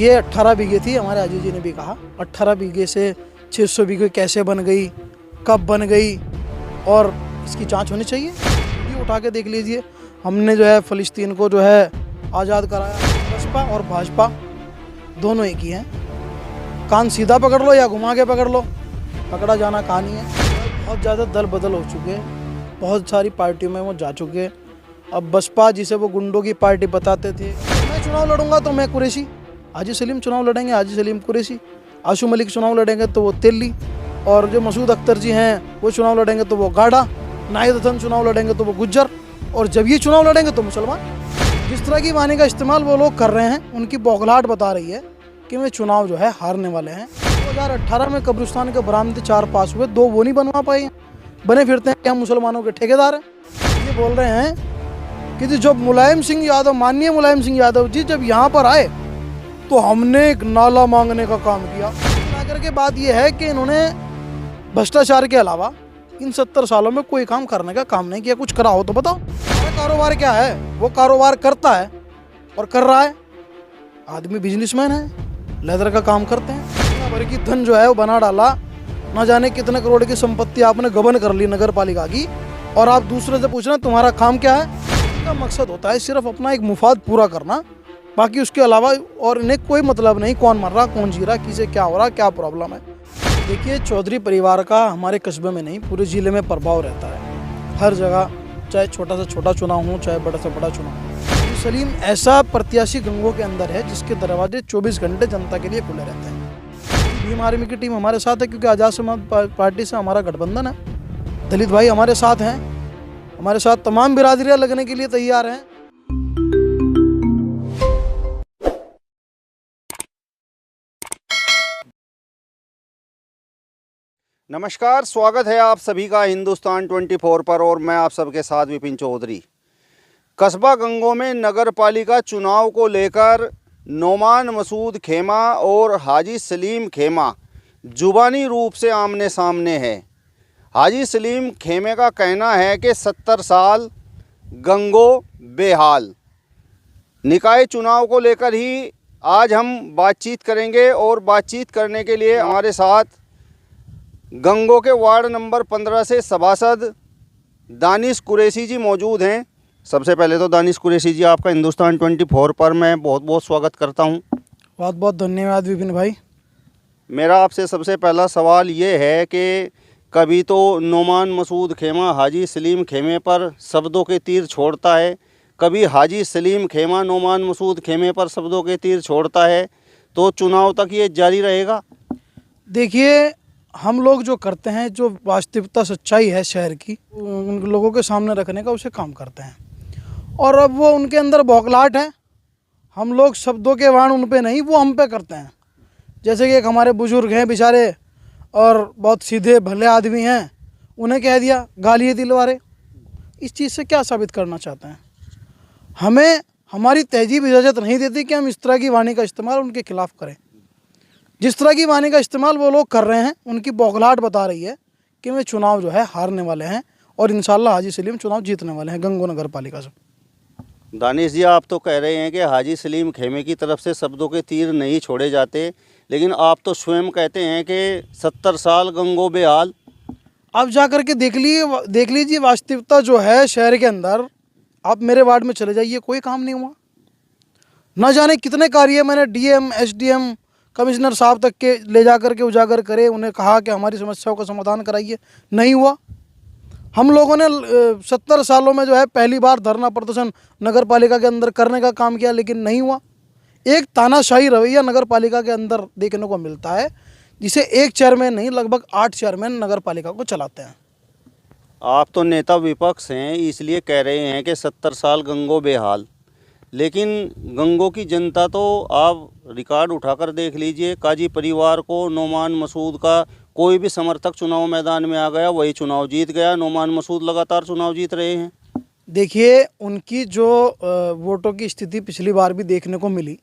देखिए 18 बीघे थी, हमारे आजी जी ने भी कहा 18 बीघे से 600 बीघे कैसे बन गई, कब बन गई, और इसकी जांच होनी चाहिए। ये उठा के देख लीजिए, हमने जो है फ़लस्तीन को जो है आज़ाद कराया। बसपा और भाजपा दोनों एक ही हैं। कान सीधा पकड़ लो या घुमा के पकड़ लो, पकड़ा जाना कहानी है। बहुत ज़्यादा दल बदल हो चुके हैं, बहुत सारी पार्टियों में वो जा चुके हैं। अब बसपा जिसे वो गुंडों की पार्टी बताते थे, मैं चुनाव लड़ूंगा तो मैं कुरैशी, हाजी सलीम चुनाव लड़ेंगे हाजी सलीम कुरैशी, आशू मलिक चुनाव लड़ेंगे तो वो तेली, और जो मसूद अख्तर जी हैं वो चुनाव लड़ेंगे तो वो गाढ़ा, नाहिद हसन चुनाव लड़ेंगे तो वो गुज्जर, और जब ये चुनाव लड़ेंगे तो मुसलमान। जिस तरह की वाणी का इस्तेमाल वो लोग कर रहे हैं, उनकी बौखलाहट बता रही है कि वे चुनाव जो है हारने वाले हैं। 2018 में कब्रिस्तान के बरामदे 4 पास हुए, 2 वो नहीं बनवा पाए, बने फिरते हैं कि हम मुसलमानों के ठेकेदार हैं। ये बोल रहे हैं कि जब मुलायम सिंह यादव, माननीय मुलायम सिंह यादव जी जब यहाँ पर आए तो हमने एक नाला मांगने का काम किया। आकर के बात यह है कि इन्होंने भ्रष्टाचार के अलावा इन 70 सालों में कोई काम करने का काम नहीं किया। कुछ करा हो तो बताओ। हमारा कारोबार क्या है? वो कारोबार करता है और कर रहा है। आदमी बिजनेसमैन है, लेदर का काम करते हैं। दुनिया भर की धन जो है वो बना डाला, न जाने कितने करोड़ की संपत्ति आपने गबन कर ली नगर पालिका की, और आप दूसरे से पूछ रहे हैं तुम्हारा काम क्या है? इनका मकसद होता है सिर्फ अपना एक मुफाद पूरा करना, बाकी उसके अलावा और इन्हें कोई मतलब नहीं कौन मर रहा, कौन जी रहा, किसे क्या हो रहा, क्या प्रॉब्लम है। देखिए, चौधरी परिवार का हमारे कस्बे में नहीं पूरे ज़िले में प्रभाव रहता है। हर जगह, चाहे छोटा से छोटा चुनाव हो, चाहे बड़ा से बड़ा चुनाव हो। हाजी सलीम ऐसा प्रत्याशी गंगों के अंदर है जिसके दरवाजे 24 घंटे जनता के लिए खुले रहते हैं। भीम आर्मी की टीम हमारे साथ है क्योंकि आज़ाद समाज पार्टी से हमारा गठबंधन है। दलित भाई हमारे साथ हैं, हमारे साथ तमाम बिरादरियाँ लगने के लिए तैयार हैं। नमस्कार, स्वागत है आप सभी का हिंदुस्तान 24 पर, और मैं आप सबके साथ विपिन चौधरी। कस्बा गंगों में नगर पालिका चुनाव को लेकर नोमान मसूद खेमा और हाजी सलीम खेमा जुबानी रूप से आमने सामने है। हाजी सलीम खेमे का कहना है कि 70 साल गंगो बेहाल। निकाय चुनाव को लेकर ही आज हम बातचीत करेंगे, और बातचीत करने के लिए हमारे साथ गंगों के वार्ड नंबर 15 से सभासद दानिश कुरैशी जी मौजूद हैं। सबसे पहले तो दानिश कुरैशी जी, आपका हिंदुस्तान 24 पर मैं बहुत बहुत स्वागत करता हूं। बहुत बहुत धन्यवाद विपिन भाई। मेरा आपसे सबसे पहला सवाल ये है कि कभी तो नोमान मसूद खेमा हाजी सलीम खेमे पर शब्दों के तीर छोड़ता है, कभी हाजी सलीम खेमा नोमान मसूद खेमे पर शब्दों के तीर छोड़ता है, तो चुनाव तक ये जारी रहेगा? देखिए, हम लोग जो करते हैं, जो वास्तविकता सच्चाई है शहर की, उन लोगों के सामने रखने का उसे काम करते हैं। और अब वो उनके अंदर बौखलाहट है, हम लोग शब्दों के वाण उन पे नहीं, वो हम पे करते हैं। जैसे कि एक हमारे बुजुर्ग हैं बेचारे, और बहुत सीधे भले आदमी हैं, उन्हें कह दिया गालियाँ दिलवारे। इस चीज़ से क्या साबित करना चाहते हैं? हमें हमारी तहजीब इजाज़त नहीं देती कि हम इस तरह की वाणी का इस्तेमाल उनके खिलाफ़ करें। जिस तरह की वाणी का इस्तेमाल वो लोग कर रहे हैं, उनकी बौखलाहट बता रही है कि वे चुनाव जो है हारने वाले हैं, और इंशाल्लाह हाजी सलीम चुनाव जीतने वाले हैं गंगो नगर पालिका से। दानिश जी, आप तो कह रहे हैं कि हाजी सलीम खेमे की तरफ से शब्दों के तीर नहीं छोड़े जाते, लेकिन आप तो स्वयं कहते हैं कि 70 साल गंगो बेहाल। आप जा कर के देख लीजिए वास्तविकता जो है शहर के अंदर। आप मेरे वार्ड में चले जाइए, कोई काम नहीं हुआ। न जाने कितने कार्य मैंने डीएम, एसडीएम, कमिश्नर साहब तक के ले जा कर के उजागर करे, उन्हें कहा कि हमारी समस्याओं का समाधान कराइए, नहीं हुआ। हम लोगों ने 70 सालों में जो है पहली बार धरना प्रदर्शन नगर पालिका के अंदर करने का काम किया, लेकिन नहीं हुआ। एक तानाशाही रवैया नगर पालिका के अंदर देखने को मिलता है, जिसे एक चेयरमैन नहीं लगभग 8 चेयरमैन नगर पालिका को चलाते हैं। आप तो नेता विपक्ष हैं, इसलिए कह रहे हैं कि 70 साल गंगो बेहाल, लेकिन गंगों की जनता तो आप रिकॉर्ड उठाकर देख लीजिए, काजी परिवार को नोमान मसूद का कोई भी समर्थक चुनाव मैदान में आ गया, वही चुनाव जीत गया। नोमान मसूद लगातार चुनाव जीत रहे हैं। देखिए, उनकी जो वोटों की स्थिति पिछली बार भी देखने को मिली,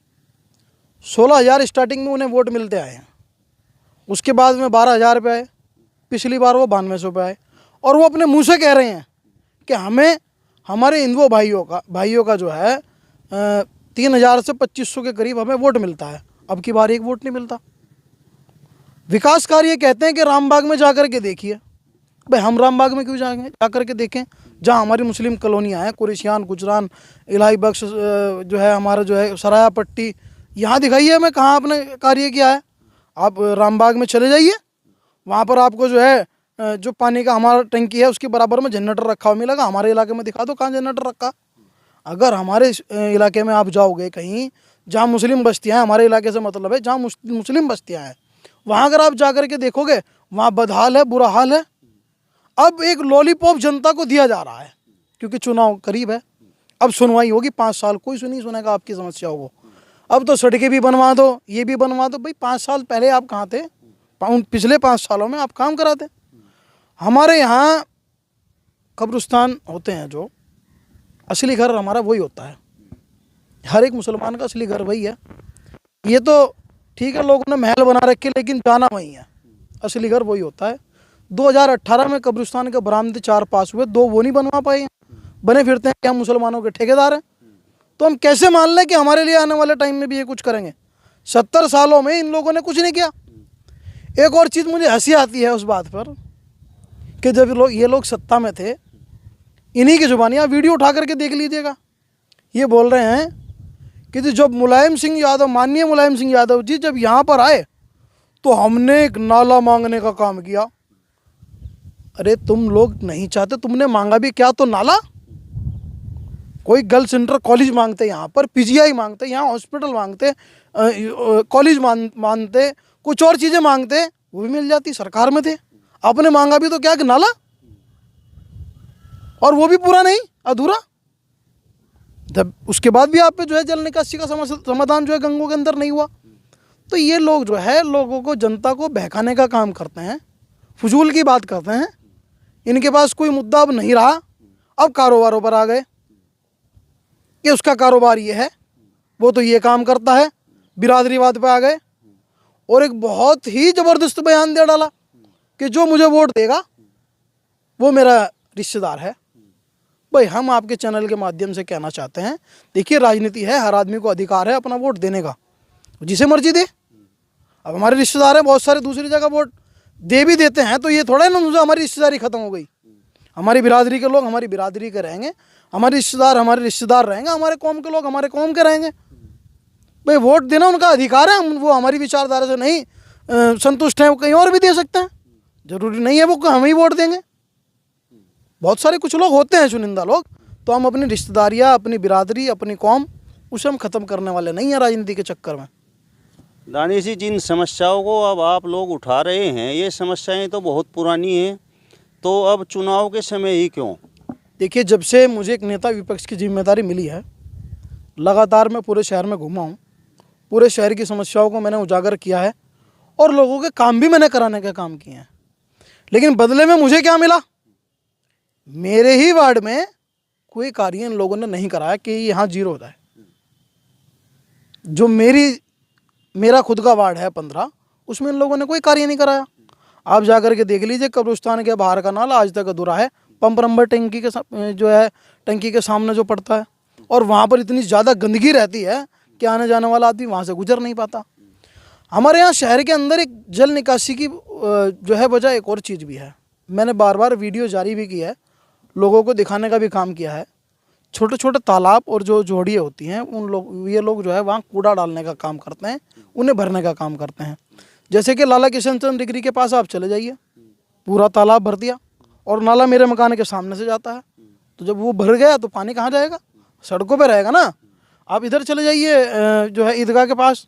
16,000 स्टार्टिंग में उन्हें वोट मिलते आए हैं, उसके बाद में 12,000 पे आए, पिछली बार वो 9200 पे आए, और वो अपने मुँह से कह रहे हैं कि हमें हमारे हिंदुओं भाइयों का जो है 3,000 से 2,500 के करीब हमें वोट मिलता है। अब की बार एक वोट नहीं मिलता। विकास कार्य कहते हैं कि रामबाग में जाकर के देखिए। भाई हम रामबाग में क्यों जाएंगे, जाकर के देखें जहाँ हमारी मुस्लिम कॉलोनियाँ हैं, कुरेशियान, गुजरान, इलाही बख्श, जो है हमारा जो है सराया पट्टी, यहाँ दिखाइए हमें कहाँ आपने कार्य किया है। आप रामबाग में चले जाइए, वहाँ पर आपको जो है जो पानी का हमारा टंकी है उसके बराबर में जनरेटर रखा हुआ मिलेगा। हमारे इलाके में दिखा दो कहाँ जनरेटर रखा। अगर हमारे इलाके में आप जाओगे कहीं जहाँ मुस्लिम बस्तियाँ हैं, हमारे इलाके से मतलब है जहाँ मुस्लिम बस्तियाँ हैं, वहाँ अगर आप जा कर के देखोगे वहाँ बदहाल है, बुरा हाल है। अब एक लॉलीपॉप जनता को दिया जा रहा है क्योंकि चुनाव करीब है। अब सुनवाई होगी 5 साल, कोई नहीं सुनेगा आपकी समस्याओं को। अब तो सड़कें भी बनवा दो, ये भी बनवा दो। भाई 5 साल पहले आप कहाँ थे? पिछले 5 सालों में आप काम कराते। हमारे यहाँ कब्रिस्तान होते हैं, जो असली घर हमारा वही होता है। हर एक मुसलमान का असली घर वही है। ये तो ठीक है लोगों ने महल बना रखे, लेकिन जाना वही है, असली घर वही होता है। 2018 में कब्रिस्तान के बरामदे 4 पास हुए, 2 वो नहीं बनवा पाए, बने फिरते हैं कि हम मुसलमानों के ठेकेदार हैं। तो हम कैसे मान लें कि हमारे लिए आने वाले टाइम में भी ये कुछ करेंगे? 70 सालों में इन लोगों ने कुछ नहीं किया। एक और चीज़ मुझे हंसी आती है उस बात पर कि जब ये लोग सत्ता में थे, इन्हीं की जुबानी, आप वीडियो उठा करके देख लीजिएगा, ये बोल रहे हैं कि जब मुलायम सिंह यादव, माननीय मुलायम सिंह यादव जी जब यहाँ पर आए तो हमने एक नाला मांगने का काम किया। अरे तुम लोग नहीं चाहते, तुमने मांगा भी क्या? तो नाला। कोई गर्ल्स इंटर कॉलेज मांगते, यहाँ पर पीजीआई मांगते, यहाँ हॉस्पिटल मांगते, कॉलेज मांगते, कुछ और चीज़ें मांगते, वो भी मिल जाती। सरकार में थे, आपने मांगा भी तो क्या कि नाला, और वो भी पूरा नहीं, अधूरा। जब उसके बाद भी आप पे जो है जल निकासी का समाधान जो है गंगों के अंदर नहीं हुआ। तो ये लोग जो है लोगों को, जनता को बहकाने का काम करते हैं, फजूल की बात करते हैं। इनके पास कोई मुद्दा अब नहीं रहा, अब कारोबारों पर आ गए कि उसका कारोबार ये है, वो तो ये काम करता है, बिरादरीवाद पे आ गए। और एक बहुत ही ज़बरदस्त बयान दे डाला कि जो मुझे वोट देगा वो मेरा रिश्तेदार है। भाई हम आपके चैनल के माध्यम से कहना चाहते हैं, देखिए राजनीति है, हर आदमी को अधिकार है अपना वोट देने का, जिसे मर्जी दे। अब हमारे रिश्तेदार हैं बहुत सारे, दूसरी जगह वोट दे भी देते हैं, तो ये थोड़ा है ना मुझे हमारी रिश्तेदारी ख़त्म हो गई। हमारी बिरादरी के लोग हमारी बिरादरी के रहेंगे, हमारे रिश्तेदार रहेंगे, हमारे कौम के लोग हमारे कौम के रहेंगे। भाई वोट देना उनका अधिकार है, वो हमारी विचारधारा से नहीं संतुष्ट हैं, वो कहीं और भी दे सकते हैं, ज़रूरी नहीं है वो हम ही वोट देंगे। बहुत सारे कुछ लोग होते हैं चुनिंदा लोग, तो हम अपनी रिश्तेदारियाँ, अपनी बिरादरी, अपनी कौम, उसे हम ख़त्म करने वाले नहीं हैं राजनीति के चक्कर में। दानिश जी, जिन समस्याओं को अब आप लोग उठा रहे हैं, ये समस्याएं तो बहुत पुरानी हैं, तो अब चुनाव के समय ही क्यों? देखिए, जब से मुझे एक नेता विपक्ष की जिम्मेदारी मिली है, लगातार मैं पूरे शहर में घूमा हूँ, पूरे शहर की समस्याओं को मैंने उजागर किया है और लोगों के काम भी मैंने कराने का काम किए हैं। लेकिन बदले में मुझे क्या मिला? मेरे ही वार्ड में कोई कार्य इन लोगों ने नहीं कराया कि यहाँ 0 होता है। जो मेरा खुद का वार्ड है 15, उसमें इन लोगों ने कोई कार्य नहीं कराया। आप जाकर के देख लीजिए, कब्रिस्तान के बाहर का नाला आज तक अधूरा है, पंप नंबर टंकी के जो है टंकी के सामने जो पड़ता है, और वहाँ पर इतनी ज़्यादा गंदगी रहती है कि आने जाने वाला आदमी वहाँ से गुजर नहीं पाता। हमारे यहाँ शहर के अंदर एक जल निकासी की जो है वजह एक और चीज़ भी है। मैंने बार बार वीडियो जारी भी की है, लोगों को दिखाने का भी काम किया है। छोटे छोटे तालाब और जो जोड़ियाँ होती हैं, ये लोग जो है वहाँ कूड़ा डालने का काम करते हैं, उन्हें भरने का काम करते हैं। जैसे कि लाला किशन चंद डिग्री के पास आप चले जाइए, पूरा तालाब भर दिया, और नाला मेरे मकान के सामने से जाता है। तो जब वो भर गया तो पानी कहाँ जाएगा? सड़कों पे रहेगा ना। आप इधर चले जाइए जो है ईदगाह के पास,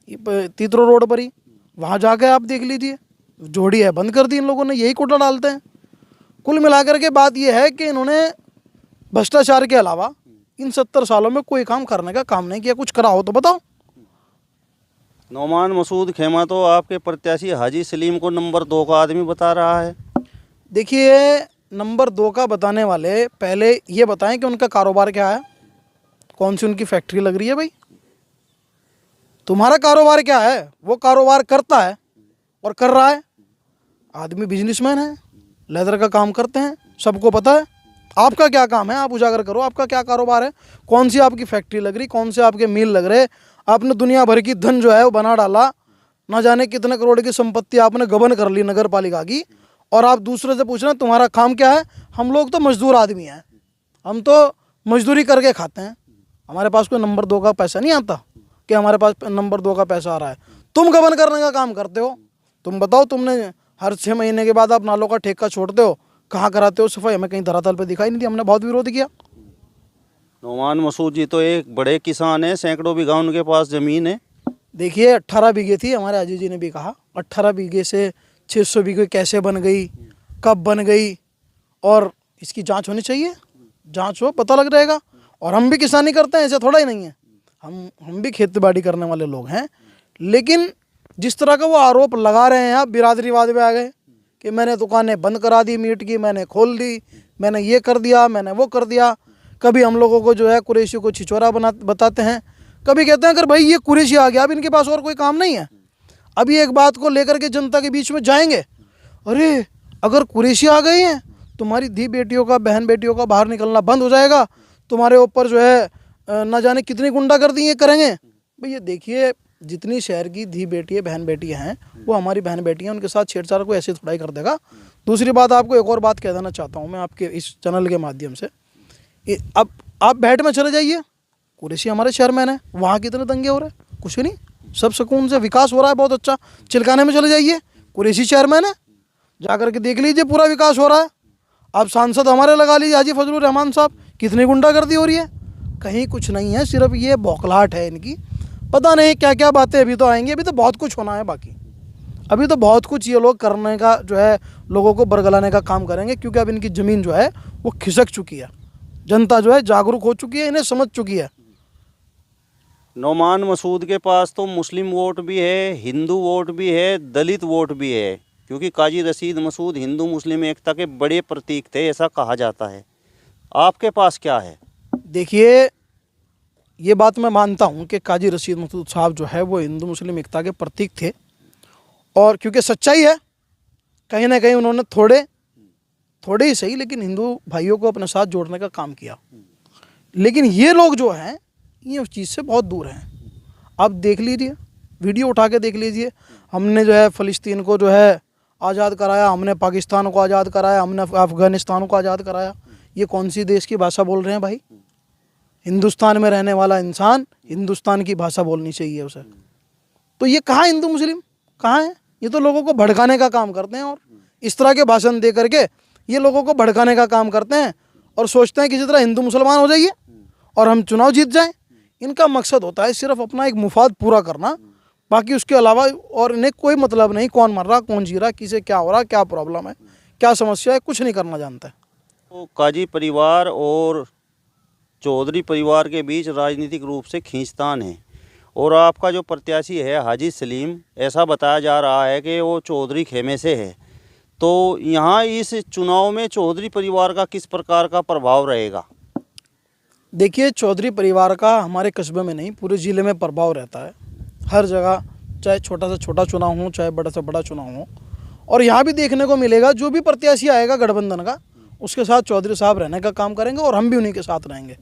तीतरो रोड पर ही, वहाँ जाके आप देख लीजिए, जोड़ी है बंद कर दी इन लोगों ने, यही कूड़ा डालते हैं। कुल मिलाकर के बात यह है कि इन्होंने भ्रष्टाचार के अलावा इन 70 सालों में कोई काम करने का काम नहीं किया। कुछ करा हो तो बताओ। नौमान मसूद खेमा तो आपके प्रत्याशी हाजी सलीम को नंबर 2 का आदमी बता रहा है। देखिए, नंबर 2 का बताने वाले पहले ये बताएं कि उनका कारोबार क्या है, कौन सी उनकी फैक्ट्री लग रही है। भाई तुम्हारा कारोबार क्या है? वो कारोबार करता है और कर रहा है, आदमी बिजनेसमैन है, लेदर का काम करते हैं, सबको पता है। आपका क्या काम है? आप उजागर करो, आपका क्या कारोबार है, कौन सी आपकी फैक्ट्री लग रही, कौन से आपके मिल लग रहे, आपने दुनिया भर की धन जो है वो बना डाला, ना जाने कितने करोड़ की संपत्ति आपने गबन कर ली नगर पालिका की, और आप दूसरे से पूछ रहे हैं तुम्हारा काम क्या है। हम लोग तो मजदूर आदमी हैं, हम तो मजदूरी करके खाते हैं, हमारे पास कोई नंबर 2 का पैसा नहीं आता कि हमारे पास नंबर 2 का पैसा आ रहा है। तुम गबन करने का काम करते हो। तुम बताओ, तुमने हर 6 महीने के बाद आप नालों का ठेका छोड़ते हो, कहाँ कराते हो सफाई? हमें कहीं धरातल पे दिखाई नहीं दी, हमने बहुत विरोध किया। नोमान मसूद जी तो एक बड़े किसान हैं, सैकड़ों बीघा उनके पास ज़मीन है। देखिए 18 बीघे थी, हमारे अजीत जी ने भी कहा 18 बीघे से 600 बीघे कैसे बन गई, कब बन गई, और इसकी जांच होनी चाहिए। जांच हो, पता लग जाएगा। और हम भी किसानी करते हैं, ऐसे थोड़ा ही नहीं है, हम भी खेती बाड़ी करने वाले लोग हैं। लेकिन जिस तरह का वो आरोप लगा रहे हैं, आप बिरादरीवाद में आ गए कि मैंने दुकानें बंद करा दी मीट की, मैंने खोल दी, मैंने ये कर दिया, मैंने वो कर दिया। कभी हम लोगों को जो है कुरैशी को छिछोरा बताते हैं, कभी कहते हैं अगर भाई ये कुरैशी आ गया, अब इनके पास और कोई काम नहीं है, अभी एक बात को लेकर के जनता के बीच में जाएंगे, अरे अगर कुरैशी आ गई हैं, तुम्हारी धी बेटियों का, बहन बेटियों का बाहर निकलना बंद हो जाएगा, तुम्हारे ऊपर जो है न जाने कितनी गुंडागर्दी ये करेंगे। भैया देखिए, जितनी शहर की धी बेटी है, बहन बेटियाँ हैं, वो हमारी बहन बेटियाँ, उनके साथ छेड़छाड़ को ऐसे थोड़ा ही कर देगा। दूसरी बात, आपको एक और बात कह देना चाहता हूँ मैं आपके इस चैनल के माध्यम से। अब आप बैठ में चले जाइए, कुरैशी हमारे चेयरमैन है, वहाँ कितने दंगे हो रहे हैं, कुछ नहीं, सब सुकून से विकास हो रहा है, बहुत अच्छा। चिलकाने में चले जाइए, कुरैशी चेयरमैन है, जाकर के देख लीजिए, पूरा विकास हो रहा है। आप सांसद हमारे लगा लीजिए, हाजी फजलुर रहमान साहब, कितनी गुंडागर्दी हो रही है। कहीं कुछ नहीं है, सिर्फ ये बौखलाहट है इनकी। पता नहीं क्या क्या बातें अभी तो आएंगी, अभी तो बहुत कुछ होना है बाकी, अभी तो बहुत कुछ ये लोग करने का जो है, लोगों को बरगलाने का काम करेंगे, क्योंकि अब इनकी ज़मीन जो है वो खिसक चुकी है, जनता जो है जागरूक हो चुकी है, इन्हें समझ चुकी है। नोमान मसूद के पास तो मुस्लिम वोट भी है, हिंदू वोट भी है, दलित वोट भी है, क्योंकि काजी रशीद मसूद हिंदू मुस्लिम एकता के बड़े प्रतीक थे, ऐसा कहा जाता है। आपके पास क्या है? देखिए, ये बात मैं मानता हूँ कि काजी रशीद मसूद साहब जो है वो हिंदू मुस्लिम एकता के प्रतीक थे, और क्योंकि सच्चाई है, कहीं ना कहीं उन्होंने थोड़े ही सही लेकिन हिंदू भाइयों को अपने साथ जोड़ने का काम किया। लेकिन ये लोग जो हैं, ये उस चीज़ से बहुत दूर हैं। आप देख लीजिए, वीडियो उठा के देख लीजिए, हमने जो है फ़लस्तीन को जो है आज़ाद कराया, हमने पाकिस्तान को आज़ाद कराया, हमने अफ़गानिस्तान को आज़ाद कराया। ये कौन सी देश की भाषा बोल रहे हैं भाई? हिंदुस्तान में रहने वाला इंसान हिंदुस्तान की भाषा बोलनी चाहिए उसे। तो ये कहाँ हिंदू मुस्लिम, कहाँ है? ये तो लोगों को भड़काने का काम करते हैं, और इस तरह के भाषण दे करके ये लोगों को भड़काने का काम करते हैं, और सोचते हैं किसी तरह हिंदू मुसलमान हो जाइए और हम चुनाव जीत जाएं। इनका मकसद होता है सिर्फ अपना एक मुफाद पूरा करना, बाकी उसके अलावा और इन्हें कोई मतलब नहीं, कौन मर रहा, कौन जी रहा, किसे क्या हो रहा, क्या प्रॉब्लम है, क्या समस्या है, कुछ नहीं करना जानता है। तो काजी परिवार और चौधरी परिवार के बीच राजनीतिक रूप से खींचतान है, और आपका जो प्रत्याशी है हाजी सलीम, ऐसा बताया जा रहा है कि वो चौधरी खेमे से है। तो यहाँ इस चुनाव में चौधरी परिवार का किस प्रकार का प्रभाव रहेगा? देखिए, चौधरी परिवार का हमारे कस्बे में नहीं, पूरे ज़िले में प्रभाव रहता है, हर जगह, चाहे छोटा से छोटा चुनाव हो, चाहे बड़ा से बड़ा चुनाव हो। और यहाँ भी देखने को मिलेगा, जो भी प्रत्याशी आएगा गठबंधन का, उसके साथ चौधरी साहब रहने का काम करेंगे, और हम भी उन्हीं के साथ रहेंगे।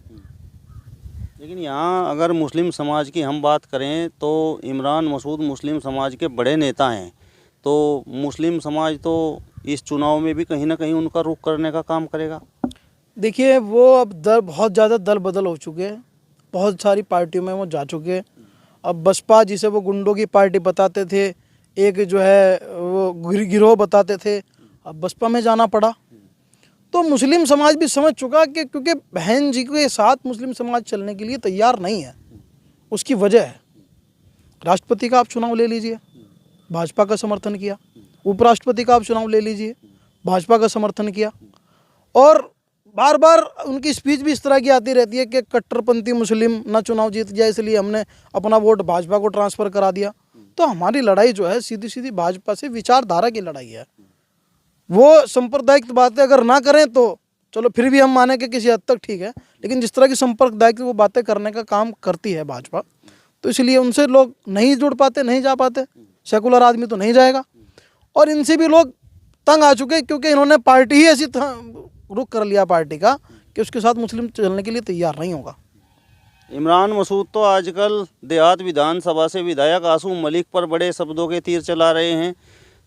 लेकिन यहाँ अगर मुस्लिम समाज की हम बात करें तो इमरान मसूद मुस्लिम समाज के बड़े नेता हैं, तो मुस्लिम समाज तो इस चुनाव में भी कहीं ना कहीं उनका रुख करने का काम करेगा। देखिए, वो अब बहुत ज़्यादा दल बदल हो चुके हैं, बहुत सारी पार्टियों में वो जा चुके हैं। अब बसपा, जिसे वो गुंडों की पार्टी बताते थे, एक जो है वो गिरोह बताते थे, अब बसपा में जाना पड़ा। तो मुस्लिम समाज भी समझ चुका कि क्योंकि बहन जी के साथ मुस्लिम समाज चलने के लिए तैयार नहीं है, उसकी वजह है। राष्ट्रपति का आप चुनाव ले लीजिए, भाजपा का समर्थन किया, उपराष्ट्रपति का आप चुनाव ले लीजिए, भाजपा का समर्थन किया, और बार बार उनकी स्पीच भी इस तरह की आती रहती है कि कट्टरपंथी मुस्लिम ना चुनाव जीत जाए, इसलिए हमने अपना वोट भाजपा को ट्रांसफ़र करा दिया। तो हमारी लड़ाई जो है सीधी सीधी भाजपा से विचारधारा की लड़ाई है। वो सांप्रदायिक बातें अगर ना करें तो चलो फिर भी हम माने कि किसी हद तक ठीक है, लेकिन जिस तरह की सांप्रदायिक वो बातें करने का काम करती है भाजपा, तो इसलिए उनसे लोग नहीं जुड़ पाते, नहीं जा पाते। सेकुलर आदमी तो नहीं जाएगा, और इनसे भी लोग तंग आ चुके, क्योंकि इन्होंने पार्टी ही ऐसी रुख कर लिया पार्टी का कि उसके साथ मुस्लिम चलने के लिए तैयार नहीं होगा। इमरान मसूद तो आजकल देहात विधानसभा से विधायक आसू मलिक पर बड़े शब्दों के तीर चला रहे हैं,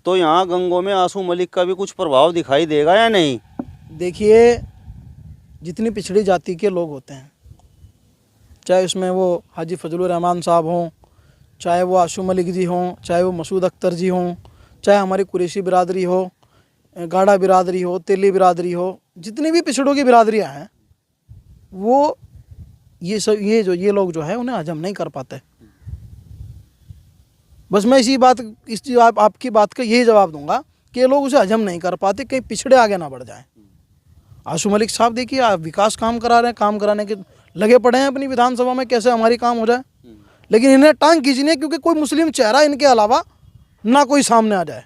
तो यहाँ गंगों में आसू मलिक का भी कुछ प्रभाव दिखाई देगा या नहीं? देखिए, जितनी पिछड़ी जाति के लोग होते हैं, चाहे उसमें वो हाजी फजलुर रहमान साहब हों, चाहे वो आशू मलिक जी हों, चाहे वो मसूद अख्तर जी हों, चाहे हमारी कुरैशी बिरादरी हो, गाड़ा बिरादरी हो, तेली बिरादरी हो, जितनी भी पिछड़ों की बिरादरियाँ हैं, वो ये लोग जो है उन्हें हजम नहीं कर पाते। बस मैं आपकी बात का यही जवाब दूंगा कि ये लोग उसे हजम नहीं कर पाते, कहीं पिछड़े आगे ना बढ़ जाएं। आशू मलिक साहब देखिए, आप विकास काम करा रहे हैं, काम कराने के लगे पड़े हैं अपनी विधानसभा में, कैसे हमारी काम हो जाए, लेकिन इन्हें टांग खींचनी है क्योंकि कोई मुस्लिम चेहरा इनके अलावा ना कोई सामने आ जाए।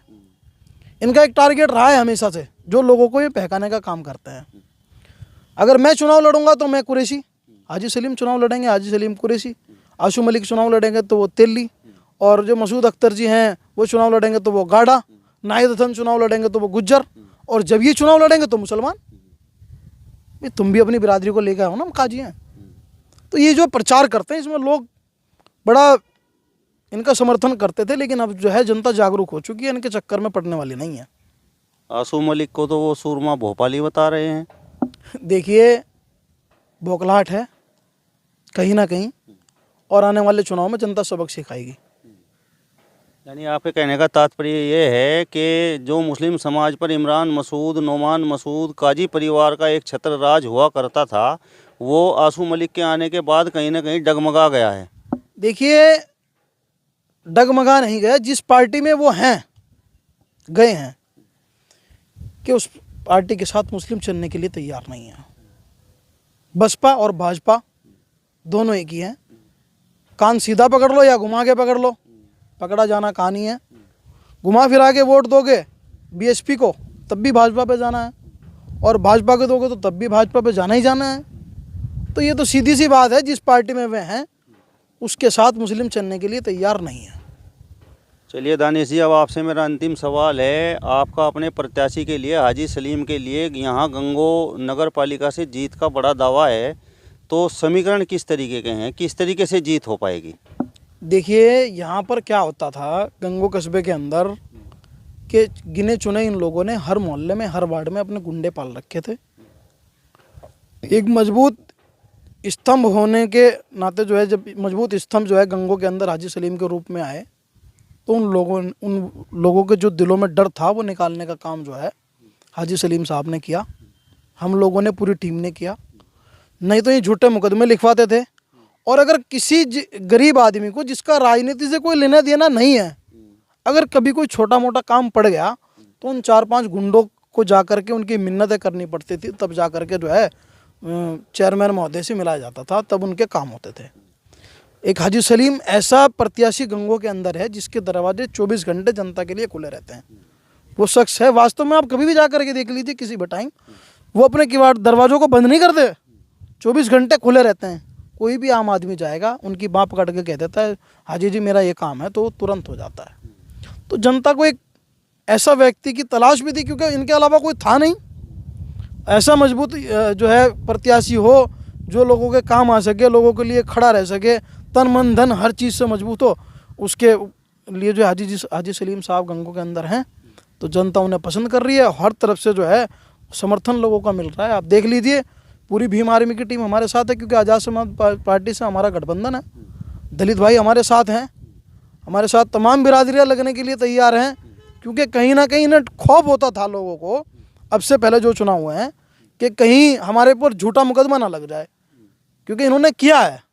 इनका एक टारगेट रहा है हमेशा से, जो लोगों को ये बहकाने का काम करते हैं। अगर मैं चुनाव लड़ूंगा तो मैं कुरैशी, हाजी सलीम चुनाव लड़ेंगे हाजी सलीम कुरैशी, आशू मलिक चुनाव लड़ेंगे तो वो तेली, और जो मसूद अख्तर जी हैं वो चुनाव लड़ेंगे तो वो गाड़ा, नाहिद हसन चुनाव लड़ेंगे तो वो गुज्जर, और जब ये चुनाव लड़ेंगे तो मुसलमान। ये तुम भी अपनी बिरादरी को लेकर आओ ना, काजी हैं। तो ये जो प्रचार करते हैं इसमें लोग बड़ा इनका समर्थन करते थे, लेकिन अब जो है जनता जागरूक हो चुकी है, इनके चक्कर में पड़ने वाली नहीं है। आसू मलिक को तो वो सूरमा भोपाली बता रहे हैं। देखिए, बौखलाहट है कहीं ना कहीं, और आने वाले चुनाव में जनता सबक सिखाएगी। यानी आपके कहने का तात्पर्य ये है कि जो मुस्लिम समाज पर इमरान मसूद, नोमान मसूद, काजी परिवार का एक छत्र राज हुआ करता था, वो आसू मलिक के आने के बाद कहीं ना कहीं डगमगा गया है। देखिए, डगमगा नहीं गया, जिस पार्टी में वो हैं गए हैं कि उस पार्टी के साथ मुस्लिम चलने के लिए तैयार नहीं है। बसपा और भाजपा दोनों एक ही हैं, कान सीधा पकड़ लो या घुमा के पकड़ लो, पकड़ा जाना कहानी है। घुमा फिरा के वोट दोगे बीएसपी को तब भी भाजपा पे जाना है, और भाजपा को दोगे तो तब भी भाजपा पे जाना ही जाना है। तो ये तो सीधी सी बात है, जिस पार्टी में वे हैं उसके साथ मुस्लिम चलने के लिए तैयार नहीं है। चलिए दानिश जी, अब आपसे मेरा अंतिम सवाल है, आपका अपने प्रत्याशी के लिए, हाजी सलीम के लिए, यहाँ गंगो नगर पालिका से जीत का बड़ा दावा है, तो समीकरण किस तरीके के हैं, किस तरीके से जीत हो पाएगी? देखिए, यहाँ पर क्या होता था गंगो कस्बे के अंदर कि गिने चुने इन लोगों ने हर मोहल्ले में, हर वार्ड में अपने गुंडे पाल रखे थे। एक मजबूत स्तंभ होने के नाते जो है, जब मजबूत स्तंभ जो है गंगो के अंदर हाजी सलीम के रूप में आए, तो उन लोगों के जो दिलों में डर था वो निकालने का काम जो है हाजी सलीम साहब ने किया, हम लोगों ने, पूरी टीम ने किया। नहीं तो ये झूठे मुकदमे लिखवाते थे, और अगर किसी गरीब आदमी को जिसका राजनीति से कोई लेना देना नहीं है, अगर कभी कोई छोटा मोटा काम पड़ गया तो उन 4-5 गुंडों को जा कर के उनकी मिन्नतें करनी पड़ती थी, तब जा कर के जो है चेयरमैन महोदय से मिलाया जाता था, तब उनके काम होते थे। एक हाजी सलीम ऐसा प्रत्याशी गंगो के अंदर है जिसके दरवाजे 24 घंटे जनता के लिए खुले रहते हैं। वो शख्स है, वास्तव में आप कभी भी जा करके देख लीजिए किसी भी टाइम, वो अपने दरवाजों को बंद नहीं करते, 24 घंटे खुले रहते हैं। कोई भी आम आदमी जाएगा, उनकी बाँह पकड़ के कह देता है हाजी जी मेरा ये काम है, तो तुरंत हो जाता है। तो जनता को एक ऐसा व्यक्ति की तलाश भी थी, क्योंकि इनके अलावा कोई था नहीं ऐसा मजबूत जो है प्रत्याशी हो जो लोगों के काम आ सके, लोगों के लिए खड़ा रह सके, तन मन धन हर चीज़ से मजबूत हो। उसके लिए जो हाजी सलीम साहब गंगो के अंदर हैं, तो जनता उन्हें पसंद कर रही है, हर तरफ से जो है समर्थन लोगों का मिल रहा है। आप देख लीजिए, पूरी भीम आर्मी की टीम हमारे साथ है, क्योंकि आज़ाद समाज पार्टी से हमारा गठबंधन है। दलित भाई हमारे साथ हैं, हमारे साथ तमाम बिरादरियाँ लगने के लिए तैयार हैं, क्योंकि कहीं ना कहीं इन्हें खौफ होता था लोगों को, अब से पहले जो चुनाव हुए हैं, कि कहीं हमारे पर झूठा मुकदमा ना लग जाए, क्योंकि इन्होंने किया है,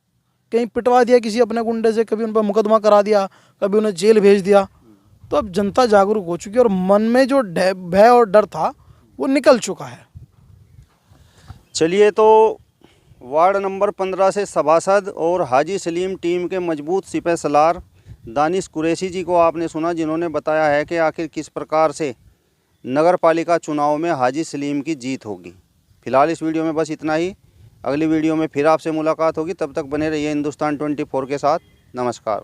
कहीं पिटवा दिया किसी अपने गुंडे से, कभी उन पर मुकदमा करा दिया, कभी उन्हें जेल भेज दिया। तो अब जनता जागरूक हो चुकी है, और मन में जो भय और डर था वो निकल चुका है। चलिए, तो वार्ड नंबर 15 से सभासद और हाजी सलीम टीम के मजबूत सिपह सलार दानिश कुरैशी जी को आपने सुना, जिन्होंने बताया है कि आखिर किस प्रकार से नगर पालिका चुनाव में हाजी सलीम की जीत होगी। फिलहाल इस वीडियो में बस इतना ही। अगली वीडियो में फिर आपसे मुलाकात होगी, तब तक बने रहिए हिंदुस्तान 24 के साथ। नमस्कार।